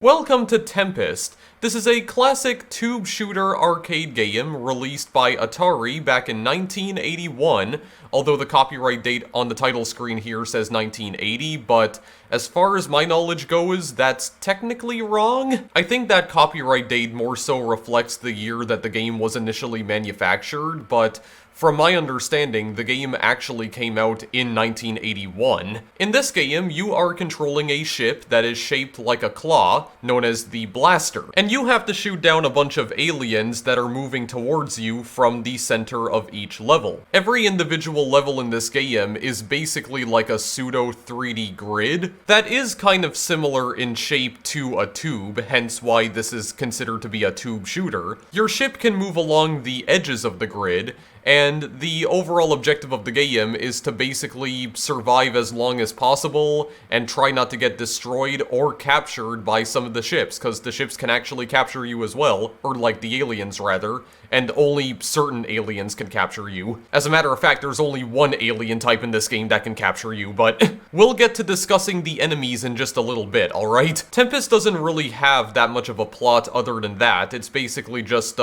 Welcome to Tempest. This is a classic tube shooter arcade game released by Atari back in 1981, although the copyright date on the title screen here says 1980, but as far as my knowledge goes, that's technically wrong. I think that copyright date more so reflects the year that the game was initially manufactured, but from my understanding, the game actually came out in 1981. In this game, you are controlling a ship that is shaped like a claw, known as the Blaster, and you have to shoot down a bunch of aliens that are moving towards you from the center of each level. Every individual level in this game is basically like a pseudo 3D grid that is kind of similar in shape to a tube, hence why this is considered to be a tube shooter. Your ship can move along the edges of the grid, and the overall objective of the game is to basically survive as long as possible and try not to get destroyed or captured by some of the ships, because the ships can actually capture you as well, or like the aliens rather, and only certain aliens can capture you. As a matter of fact, there's only one alien type in this game that can capture you, but we'll get to discussing the enemies in just a little bit, alright? Tempest doesn't really have that much of a plot other than that. It's basically just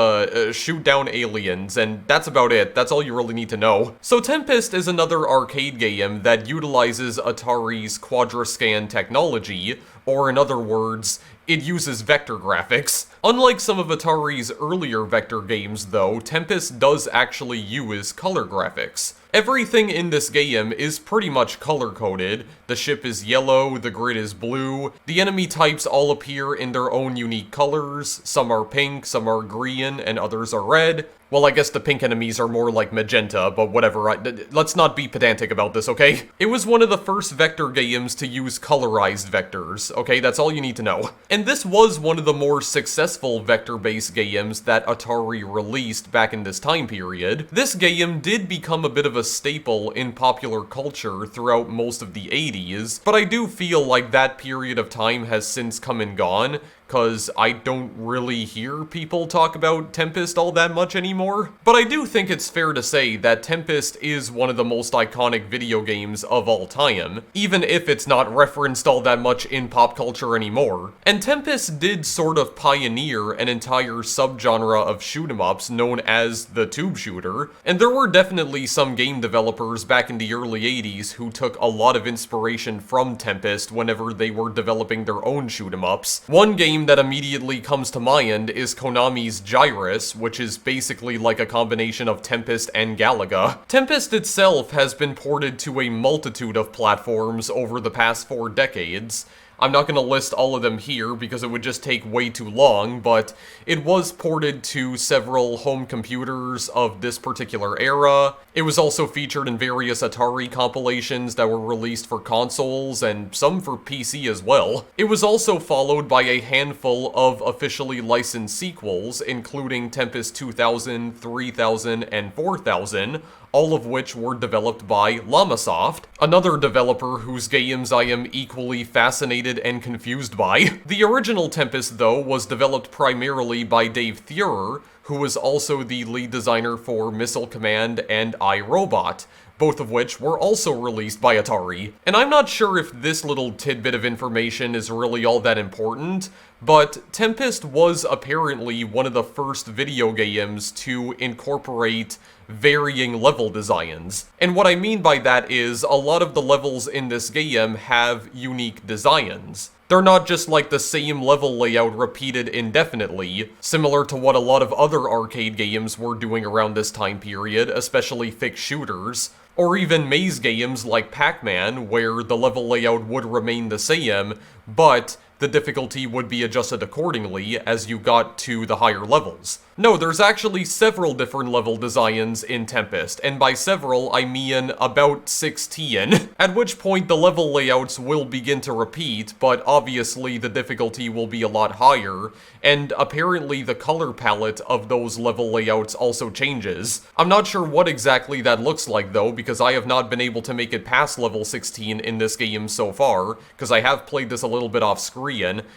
shoot down aliens, and that's about it. That's all you really need to know. So Tempest is another arcade game that utilizes Atari's Quadrascan technology, or in other words, it uses vector graphics. Unlike some of Atari's earlier vector games though, Tempest does actually use color graphics. Everything in this game is pretty much color-coded. The ship is yellow, the grid is blue, the enemy types all appear in their own unique colors, some are pink, some are green, and others are red. Well, I guess the pink enemies are more like magenta, but whatever, let's not be pedantic about this, okay? It was one of the first vector games to use colorized vectors, okay? That's all you need to know. And this was one of the more successful vector-based games that Atari released back in this time period. This game did become a bit of a staple in popular culture throughout most of the 80s, but I do feel like that period of time has since come and gone, because I don't really hear people talk about Tempest all that much anymore. But I do think it's fair to say that Tempest is one of the most iconic video games of all time, even if it's not referenced all that much in pop culture anymore. And Tempest did sort of pioneer an entire subgenre of shoot-'em-ups known as the tube shooter, and there were definitely some game developers back in the early 80s who took a lot of inspiration from Tempest whenever they were developing their own shoot-'em-ups. One game that immediately comes to mind is Konami's Gyrus, which is basically like a combination of Tempest and Galaga. Tempest itself has been ported to a multitude of platforms over the past 4 decades. I'm not going to list all of them here because it would just take way too long, but it was ported to several home computers of this particular era. It was also featured in various Atari compilations that were released for consoles, and some for PC as well. It was also followed by a handful of officially licensed sequels, including Tempest 2000, 3000, and 4000, all of which were developed by Llamasoft, another developer whose games I am equally fascinated and confused by. The original Tempest, though, was developed primarily by Dave Thurer, who was also the lead designer for Missile Command and iRobot, both of which were also released by Atari. And I'm not sure if this little tidbit of information is really all that important, but Tempest was apparently one of the first video games to incorporate varying level designs. And what I mean by that is, a lot of the levels in this game have unique designs. They're not just like the same level layout repeated indefinitely, similar to what a lot of other arcade games were doing around this time period, especially fixed shooters, or even maze games like Pac-Man, where the level layout would remain the same, but the difficulty would be adjusted accordingly as you got to the higher levels. No, there's actually several different level designs in Tempest, and by several, I mean about 16, at which point the level layouts will begin to repeat, but obviously the difficulty will be a lot higher, and apparently the color palette of those level layouts also changes. I'm not sure what exactly that looks like though, because I have not been able to make it past level 16 in this game so far, because I have played this a little bit off screen.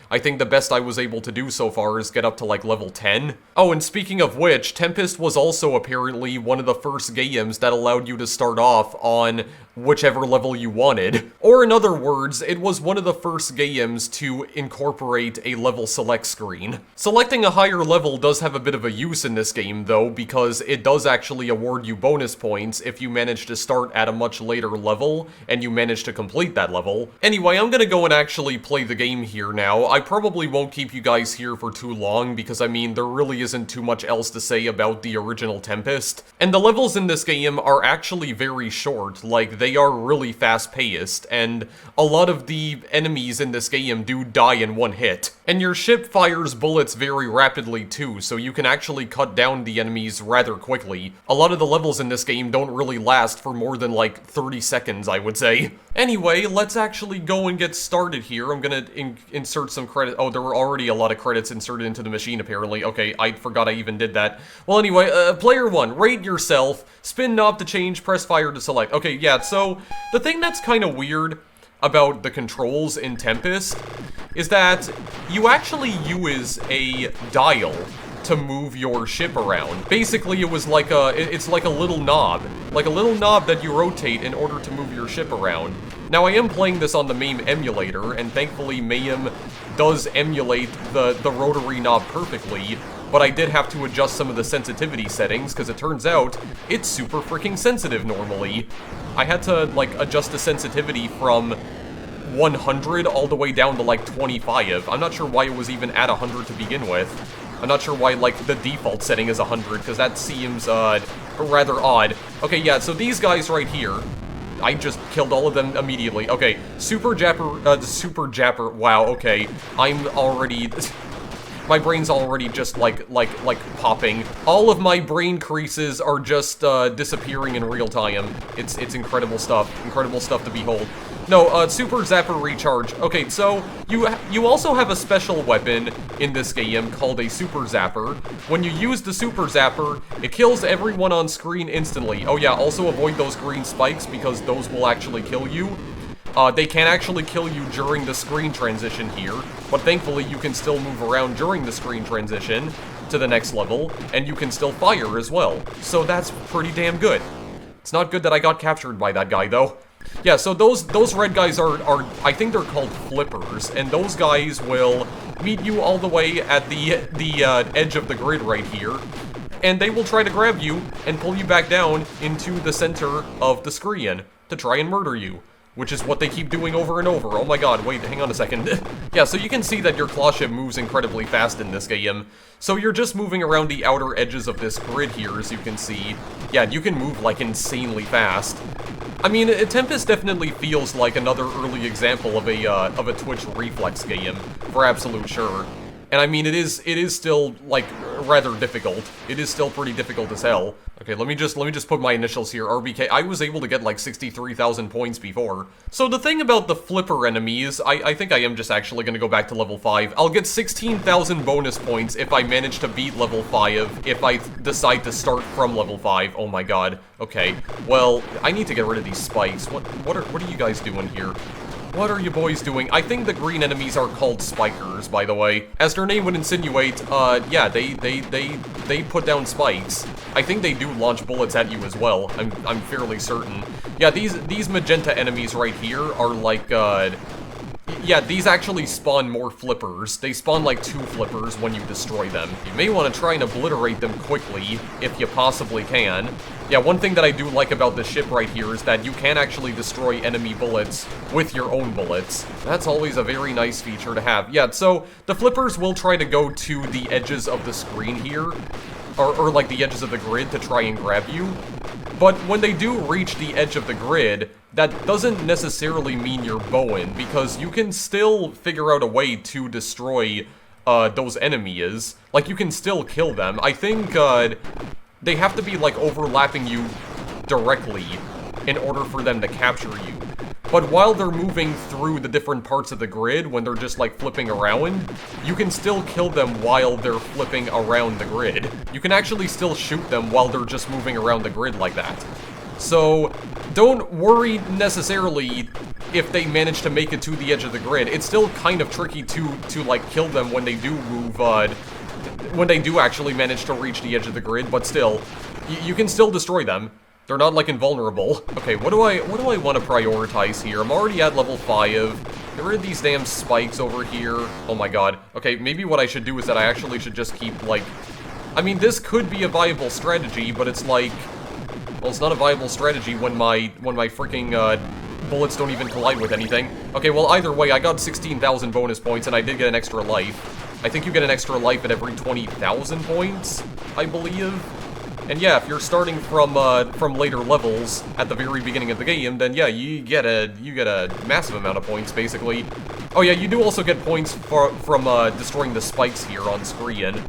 I think the best I was able to do so far is get up to like level 10. Oh, and speaking of which, Tempest was also apparently one of the first games that allowed you to start off on whichever level you wanted. Or in other words, it was one of the first games to incorporate a level select screen. Selecting a higher level does have a bit of a use in this game though, because it does actually award you bonus points if you manage to start at a much later level and you manage to complete that level. Anyway, I'm gonna go and actually play the game here now. I probably won't keep you guys here for too long because I mean, there really isn't too much else to say about the original Tempest. And the levels in this game are actually very short, like they are really fast-paced, and a lot of the enemies in this game do die in one hit. And your ship fires bullets very rapidly too, so you can actually cut down the enemies rather quickly. A lot of the levels in this game don't really last for more than like 30 seconds, I would say. Anyway, let's actually go and get started here. I'm gonna insert some credit. Oh, there were already a lot of credits inserted into the machine, apparently. Okay, I forgot I even did that. Well, anyway, player 1, rate yourself, spin knob to change, press fire to select. Okay, yeah, so the thing that's kind of weird about the controls in Tempest is that you actually use a dial to move your ship around. Basically, it was like it's like a little knob. Like a little knob that you rotate in order to move your ship around. Now, I am playing this on the MAME emulator, and thankfully MAME does emulate the rotary knob perfectly, but I did have to adjust some of the sensitivity settings, because it turns out it's super freaking sensitive normally. I had to, like, adjust the sensitivity from 100 all the way down to, like, 25. I'm not sure why it was even at 100 to begin with. I'm not sure why, like, the default setting is 100, because that seems, rather odd. Okay, yeah, so these guys right here, I just killed all of them immediately. Okay, Super Japper, wow, okay. I'm already... My brain's already just, like popping. All of my brain creases are just, disappearing in real time. It's incredible stuff to behold. No, Super Zapper Recharge. Okay, so, you also have a special weapon in this game called a Super Zapper. When you use the Super Zapper, it kills everyone on screen instantly. Oh yeah, also avoid those green spikes because those will actually kill you. They can actually kill you during the screen transition here, but thankfully you can still move around during the screen transition to the next level, and you can still fire as well. So that's pretty damn good. It's not good that I got captured by that guy, though. Yeah, so those red guys are I think they're called flippers, and those guys will meet you all the way at the edge of the grid right here, and they will try to grab you and pull you back down into the center of the screen to try and murder you. Which is what they keep doing over and over. Oh my god, wait, hang on a second. Yeah, so you can see that your claw ship moves incredibly fast in this game. So you're just moving around the outer edges of this grid here, as you can see. Yeah, you can move, like, insanely fast. I mean, Tempest definitely feels like another early example of a Twitch reflex game, for absolute sure. And I mean, it is still, like, rather difficult. It is still pretty difficult as hell. Okay, let me just put my initials here, RBK. I was able to get, like, 63,000 points before. So the thing about the flipper enemies, I think I am just actually gonna go back to level 5. I'll get 16,000 bonus points if I manage to beat level 5, if I decide to start from level 5. Oh my god. Okay, well, I need to get rid of these spikes. What are you guys doing here? What are you boys doing? I think the green enemies are called spikers, by the way. As their name would insinuate, yeah, they put down spikes. I think they do launch bullets at you as well. I'm fairly certain. Yeah, these magenta enemies right here are like, yeah, these actually spawn more flippers. They spawn like 2 flippers when you destroy them. You may want to try and obliterate them quickly, if you possibly can. Yeah, one thing that I do like about this ship right here is that you can actually destroy enemy bullets with your own bullets. That's always a very nice feature to have. Yeah, so the flippers will try to go to the edges of the screen here, or like the edges of the grid to try and grab you. But when they do reach the edge of the grid, that doesn't necessarily mean you're bowing, because you can still figure out a way to destroy those enemies. Like, you can still kill them. I think they have to be, like, overlapping you directly in order for them to capture you. But while they're moving through the different parts of the grid, when they're just, like, flipping around, you can still kill them while they're flipping around the grid. You can actually still shoot them while they're just moving around the grid like that. So, don't worry necessarily if they manage to make it to the edge of the grid. It's still kind of tricky to like, kill them when they do move, when they do actually manage to reach the edge of the grid, but still, you can still destroy them. They're not, like, invulnerable. Okay, what do I want to prioritize here? I'm already at level 5. Get rid of these damn spikes over here. Oh my god. Okay, maybe what I should do is that I actually should just keep, like... I mean, this could be a viable strategy, but it's like... Well, it's not a viable strategy when my freaking, bullets don't even collide with anything. Okay, well, either way, I got 16,000 bonus points, and I did get an extra life. I think you get an extra life at every 20,000 points, I believe. And yeah, if you're starting from later levels at the very beginning of the game, then yeah, you get a massive amount of points, basically. Oh yeah, you do also get points from destroying the spikes here on screen.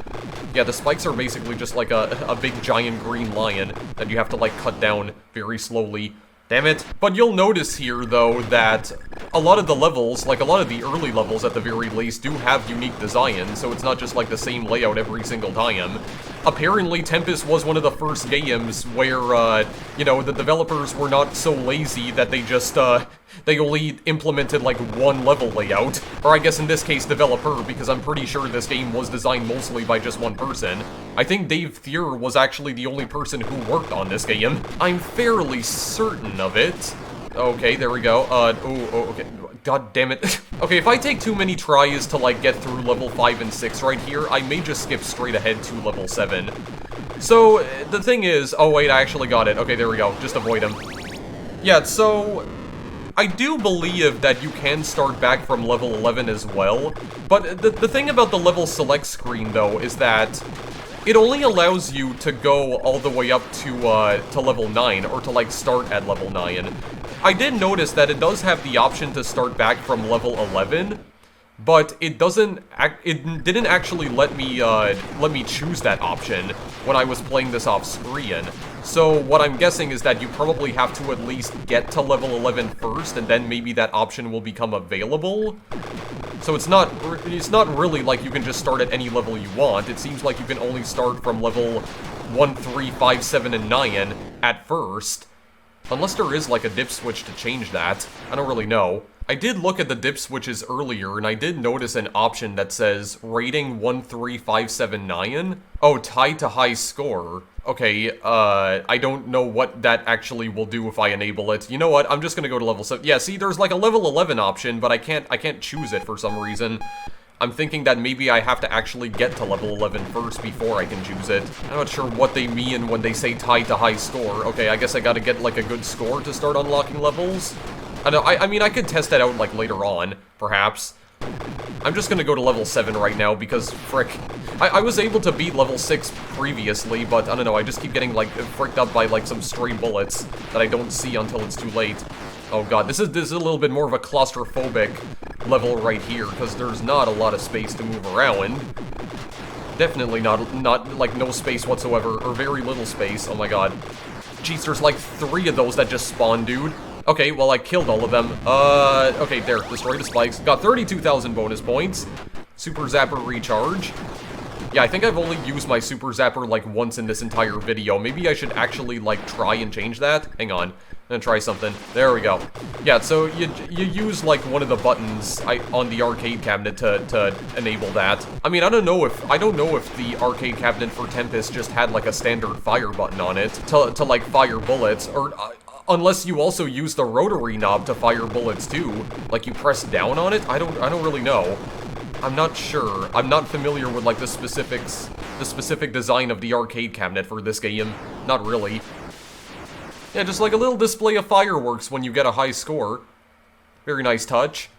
Yeah, the spikes are basically just like a big giant green lion that you have to like cut down very slowly. Damn it. But you'll notice here, though, that a lot of the levels, like a lot of the early levels at the very least, do have unique designs, so it's not just like the same layout every single time. Apparently, Tempest was one of the first games where, you know, the developers were not so lazy that they just, they only implemented like one level layout. Or I guess in this case, developer, because I'm pretty sure this game was designed mostly by just one person. I think Dave Thier was actually the only person who worked on this game. I'm fairly certain of it. Okay, there we go. Okay. God damn it. Okay, if I take too many tries to, like, get through level 5 and 6 right here, I may just skip straight ahead to level 7. So, the thing is... Oh, wait, I actually got it. Okay, there we go. Just avoid him. Yeah, so... I do believe that you can start back from level 11 as well, but the thing about the level select screen, though, is that it only allows you to go all the way up to level 9, or to, like, start at level 9. I did notice that it does have the option to start back from level 11, but it didn't actually let me choose that option when I was playing this off screen. So what I'm guessing is that you probably have to at least get to level 11 first, and then maybe that option will become available. So it's not really like you can just start at any level you want. It seems like you can only start from level 1, 3, 5, 7, and 9 at first. Unless there is like a dip switch to change that. I don't really know. I did look at the dip switches earlier, and I did notice an option that says rating 13579. Oh, tied to high score. Okay, I don't know what that actually will do if I enable it. You know what? I'm just gonna go to level 7. Yeah, see, there's like a level 11 option, but I can't choose it for some reason. I'm thinking that maybe I have to actually get to level 11 first before I can choose it. I'm not sure what they mean when they say tied to high score. Okay, I guess I gotta get like a good score to start unlocking levels. I mean, I could test that out like later on, perhaps. I'm just gonna go to level 7 right now because, frick, I was able to beat level 6 previously, but I don't know, I just keep getting like fricked up by like some stray bullets that I don't see until it's too late. Oh god, this is a little bit more of a claustrophobic level right here, because there's not a lot of space to move around. Definitely not like no space whatsoever, or very little space. Oh my god. Jeez, there's like 3 of those that just spawned, dude. Okay, well, I killed all of them. Okay, there, destroy the spikes. Got 32,000 bonus points. Super Zapper recharge. Yeah, I think I've only used my Super Zapper, like, once in this entire video. Maybe I should actually, like, try and change that. Hang on. I'm gonna try something. There we go. Yeah, so you use, like, one of the buttons on the arcade cabinet to enable that. I mean, I don't know if the arcade cabinet for Tempest just had, like, a standard fire button on it to like, fire bullets, or... unless you also use the rotary knob to fire bullets too. Like you press down on it? I don't really know. I'm not sure. I'm not familiar with like the specific design of the arcade cabinet for this game. Not really. Yeah, just like a little display of fireworks when you get a high score. Very nice touch.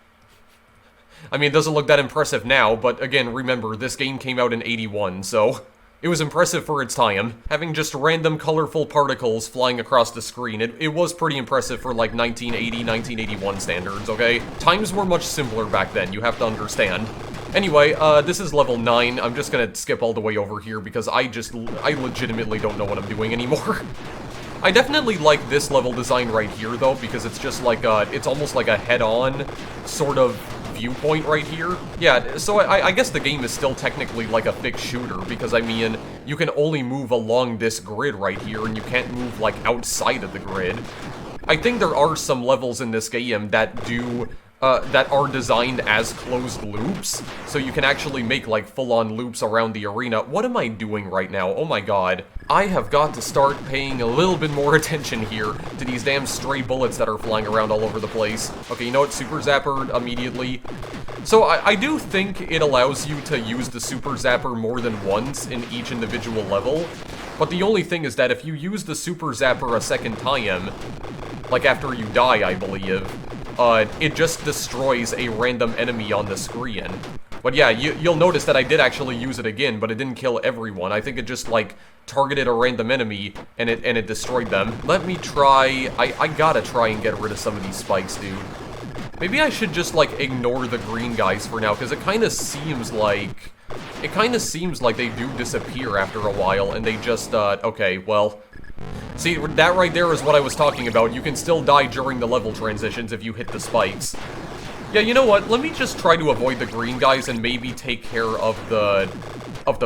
I mean, it doesn't look that impressive now, but again, remember, this game came out in '81, so... it was impressive for its time. Having just random colorful particles flying across the screen, it was pretty impressive for like 1980, 1981 standards, okay? Times were much simpler back then, you have to understand. Anyway, this is level 9. I'm just gonna skip all the way over here because I legitimately don't know what I'm doing anymore. I definitely like this level design right here though, because it's just like it's almost like a head-on sort of viewpoint right here. Yeah, so I guess the game is still technically like a fixed shooter, because I mean, you can only move along this grid right here, and you can't move like outside of the grid. I think there are some levels in this game that do that are designed as closed loops, so you can actually make, like, full-on loops around the arena. What am I doing right now? Oh my god. I have got to start paying a little bit more attention here to these damn stray bullets that are flying around all over the place. Okay, you know what? Super Zapper immediately. So I do think it allows you to use the Super Zapper more than once in each individual level, but the only thing is that if you use the Super Zapper a second time, like after you die, I believe, it just destroys a random enemy on the screen. But yeah, you'll notice that I did actually use it again, but it didn't kill everyone. I think it just, like, targeted a random enemy, and it destroyed them. Let me try... I gotta try and get rid of some of these spikes, dude. Maybe I should just, like, ignore the green guys for now, because it kind of seems like... It kind of seems like they do disappear after a while, and they just, okay, well... See, that right there is what I was talking about. You can still die during the level transitions if you hit the spikes. Yeah, you know what? Let me just try to avoid the green guys and maybe take care of the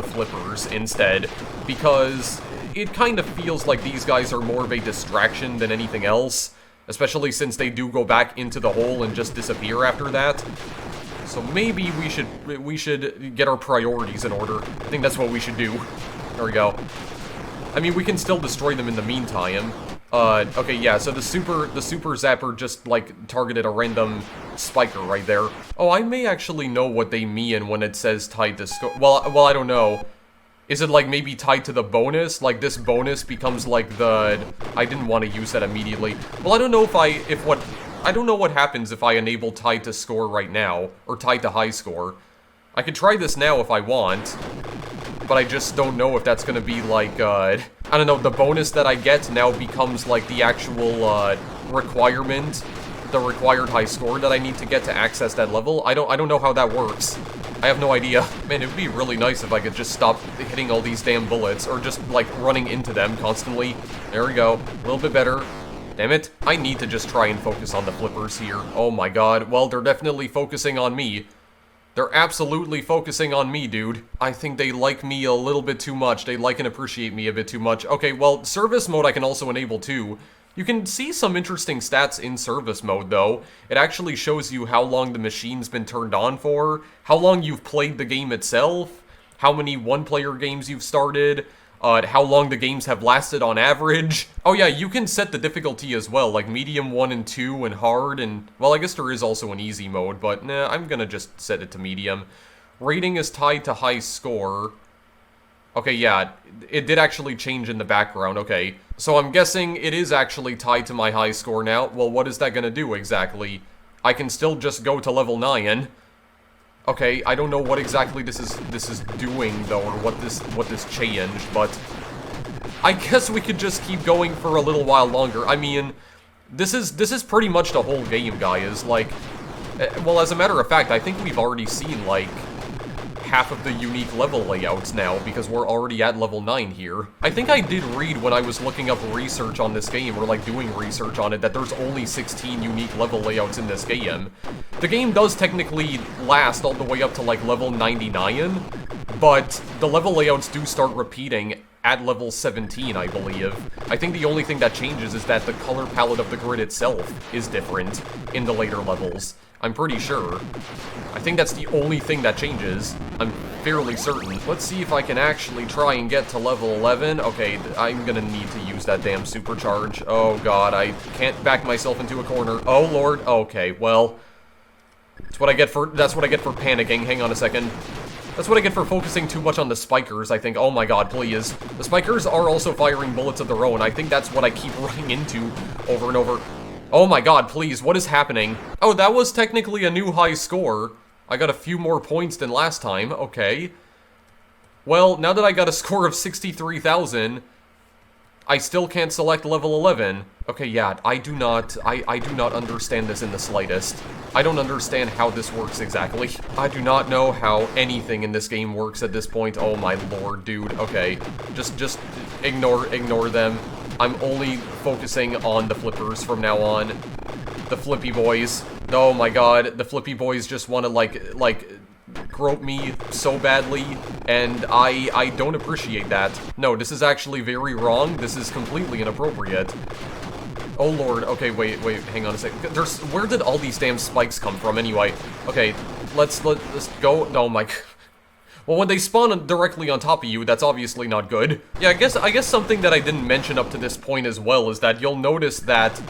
flippers instead, because it kind of feels like these guys are more of a distraction than anything else, especially since they do go back into the hole and just disappear after that. So maybe we should get our priorities in order. I think that's what we should do. There we go. I mean, we can still destroy them in the meantime. Okay, yeah, so the super zapper just, like, targeted a random spiker right there. Oh, I may actually know what they mean when it says tied to score. Well, I don't know. Is it, like, maybe tied to the bonus? Like, this bonus becomes, like, the... I didn't want to use that immediately. Well, I don't know I don't know what happens if I enable tied to score right now, or tied to high score. I could try this now if I want, but I just don't know if that's gonna be, like, I don't know, the bonus that I get now becomes, like, the actual, requirement, the required high score that I need to get to access that level. I don't know how that works. I have no idea. Man, it would be really nice if I could just stop hitting all these damn bullets, or just, like, running into them constantly. There we go. A little bit better. Damn it. I need to just try and focus on the flippers here. Oh my god. Well, they're definitely focusing on me. They're absolutely focusing on me, dude. I think they like me a little bit too much. They like and appreciate me a bit too much. Okay, well, service mode I can also enable too. You can see some interesting stats in service mode, though. It actually shows you how long the machine's been turned on for, how long you've played the game itself, how many one-player games you've started, how long the games have lasted on average. Oh yeah, you can set the difficulty as well, like medium 1 and 2 and hard, and, well, I guess there is also an easy mode, but nah, I'm gonna just set it to medium. Rating is tied to high score. Okay, yeah, it did actually change in the background, okay. So I'm guessing it is actually tied to my high score now. Well, what is that gonna do exactly? I can still just go to level 9. Okay, I don't know what exactly this is doing though, or what this changed, but I guess we could just keep going for a little while longer. I mean, this is pretty much the whole game, guys. Like, well, as a matter of fact, I think we've already seen like half of the unique level layouts now, because we're already at level 9 here. I think I did read when I was looking up research on this game, or like doing research on it, that there's only 16 unique level layouts in this game. The game does technically last all the way up to like level 99, but the level layouts do start repeating at level 17, I believe. I think the only thing that changes is that the color palette of the grid itself is different in the later levels. I'm pretty sure. I think that's the only thing that changes. I'm fairly certain. Let's see if I can actually try and get to level 11. Okay, I'm gonna need to use that damn supercharge. Oh god, I can't back myself into a corner. Oh lord. Okay, well, that's what I get for panicking. Hang on a second. That's what I get for focusing too much on the spikers, I think. Oh my god, please. The spikers are also firing bullets of their own. I think that's what I keep running into over and over. Oh my god, please, what is happening? Oh, that was technically a new high score. I got a few more points than last time, okay. Well, now that I got a score of 63,000, I still can't select level 11. Okay, yeah, I do not understand this in the slightest. I don't understand how this works exactly. I do not know how anything in this game works at this point. Oh my lord, dude. Okay, just ignore them. I'm only focusing on the flippers from now on. The flippy boys. Oh my god, the flippy boys just want to like grope me so badly, and I don't appreciate that. No, this is actually very wrong. This is completely inappropriate. Oh lord, okay, wait, hang on a second. Where did all these damn spikes come from anyway? Okay, let's go. Oh my... Well, when they spawn directly on top of you, that's obviously not good. Yeah, I guess something that I didn't mention up to this point as well is that you'll notice that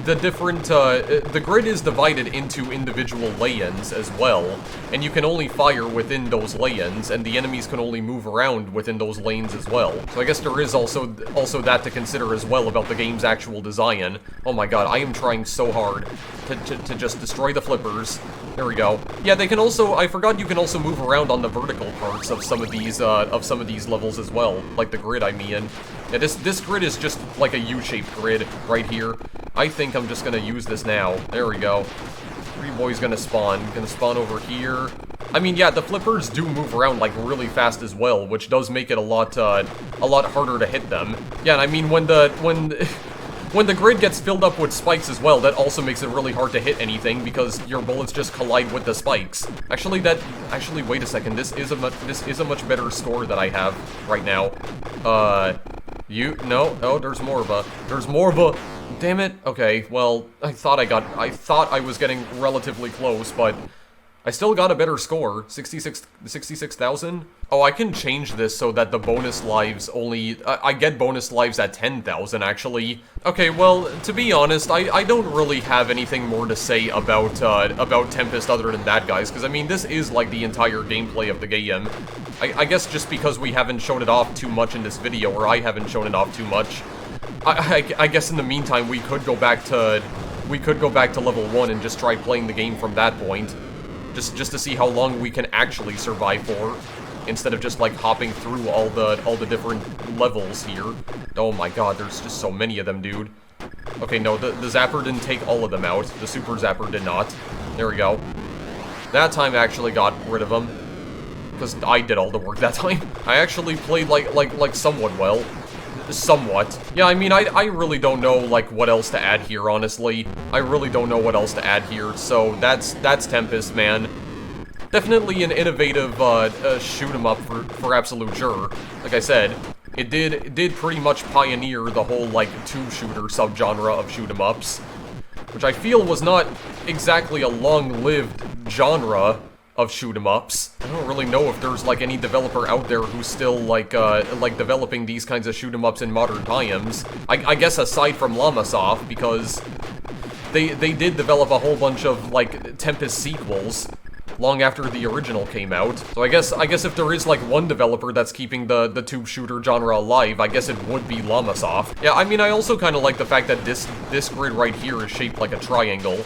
the different, the grid is divided into individual lay-ins as well, and you can only fire within those lay-ins, and the enemies can only move around within those lanes as well. So I guess there is also that to consider as well about the game's actual design. Oh my god, I am trying so hard to just destroy the flippers. There we go. Yeah, they can also, I forgot you can also move around on the vertical parts of some of these levels as well, like the grid I mean. Yeah, this grid is just like a U-shaped grid right here. I think I'm just gonna use this now. There we go. Three boys gonna spawn over here. I mean, yeah, the flippers do move around like really fast as well, which does make it a lot harder to hit them. Yeah, and I mean when the grid gets filled up with spikes as well, that also makes it really hard to hit anything because your bullets just collide with the spikes. Actually, wait a second. This is a much better score that I have right now. No, oh, there's more of a, damn it. Okay, well, I thought I was getting relatively close, but I still got a better score, 66,000. Oh, I can change this so that the bonus lives only, I get bonus lives at 10,000 actually. Okay, well, to be honest, I don't really have anything more to say about Tempest other than that, guys, because I mean, this is like the entire gameplay of the game. I guess just because we haven't shown it off too much in this video, or I haven't shown it off too much, I guess in the meantime, we could go back to level 1 and just try playing the game from that point. Just to see how long we can actually survive for, instead of just like hopping through all the different levels here. Oh my god, there's just so many of them, dude. Okay, no, the zapper didn't take all of them out. The super zapper did not. There we go. That time I actually got rid of them, because I did all the work that time. I actually played like somewhat well. Somewhat. Yeah, I mean, I really don't know, like, what else to add here, honestly. I really don't know what else to add here, so that's Tempest, man. Definitely an innovative, shoot-'em-up for absolute sure. Like I said, it did pretty much pioneer the whole, like, tube-shooter subgenre of shoot-'em-ups, which I feel was not exactly a long-lived genre of shoot-'em-ups. I don't really know if there's like any developer out there who's still like developing these kinds of shoot-'em-ups in modern times. I guess aside from Llamasoft, because they did develop a whole bunch of like Tempest sequels long after the original came out. So I guess if there is like one developer that's keeping the tube shooter genre alive, I guess it would be Llamasoft. Yeah, I mean, I also kind of like the fact that this grid right here is shaped like a triangle.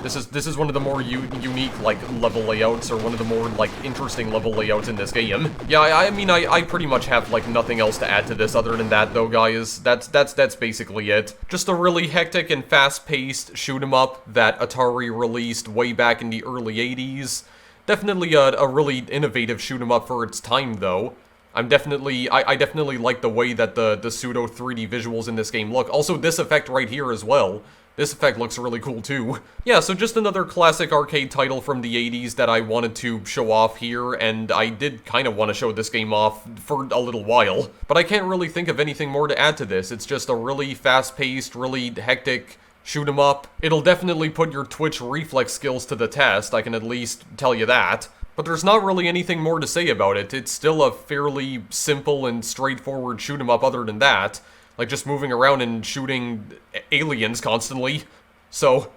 This is one of the more unique, like, level layouts, or one of the more, like, interesting level layouts in this game. Yeah, I mean, I pretty much have, like, nothing else to add to this other than that, though, guys. That's basically it. Just a really hectic and fast-paced shoot-'em-up that Atari released way back in the early 80s. Definitely a really innovative shoot-'em-up for its time, though. I definitely like the way that the pseudo 3D visuals in this game look. Also, this effect right here as well. This effect looks really cool too. Yeah, so just another classic arcade title from the 80s that I wanted to show off here, and I did kind of want to show this game off for a little while. But I can't really think of anything more to add to this. It's just a really fast-paced, really hectic shoot-'em-up. It'll definitely put your twitch reflex skills to the test, I can at least tell you that. But there's not really anything more to say about it. It's still a fairly simple and straightforward shoot-'em-up other than that. Like, just moving around and shooting aliens constantly. So,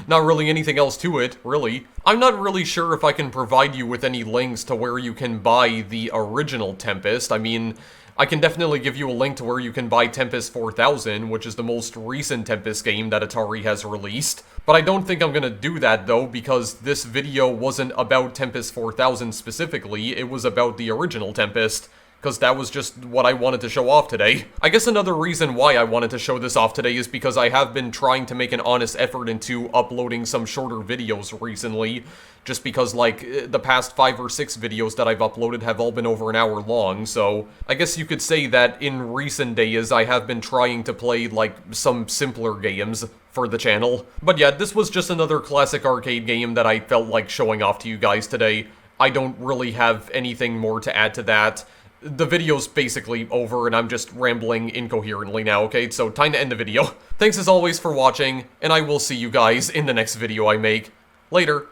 not really anything else to it, really. I'm not really sure if I can provide you with any links to where you can buy the original Tempest. I mean, I can definitely give you a link to where you can buy Tempest 4000, which is the most recent Tempest game that Atari has released. But I don't think I'm gonna do that, though, because this video wasn't about Tempest 4000 specifically, it was about the original Tempest. Because that was just what I wanted to show off today. I guess another reason why I wanted to show this off today is because I have been trying to make an honest effort into uploading some shorter videos recently, just because, like, the past 5 or 6 videos that I've uploaded have all been over an hour long, so I guess you could say that in recent days I have been trying to play, like, some simpler games for the channel. But yeah, this was just another classic arcade game that I felt like showing off to you guys today. I don't really have anything more to add to that. the video's basically over and I'm just rambling incoherently now, okay? So time to end the video. Thanks as always for watching, and I will see you guys in the next video I make. Later.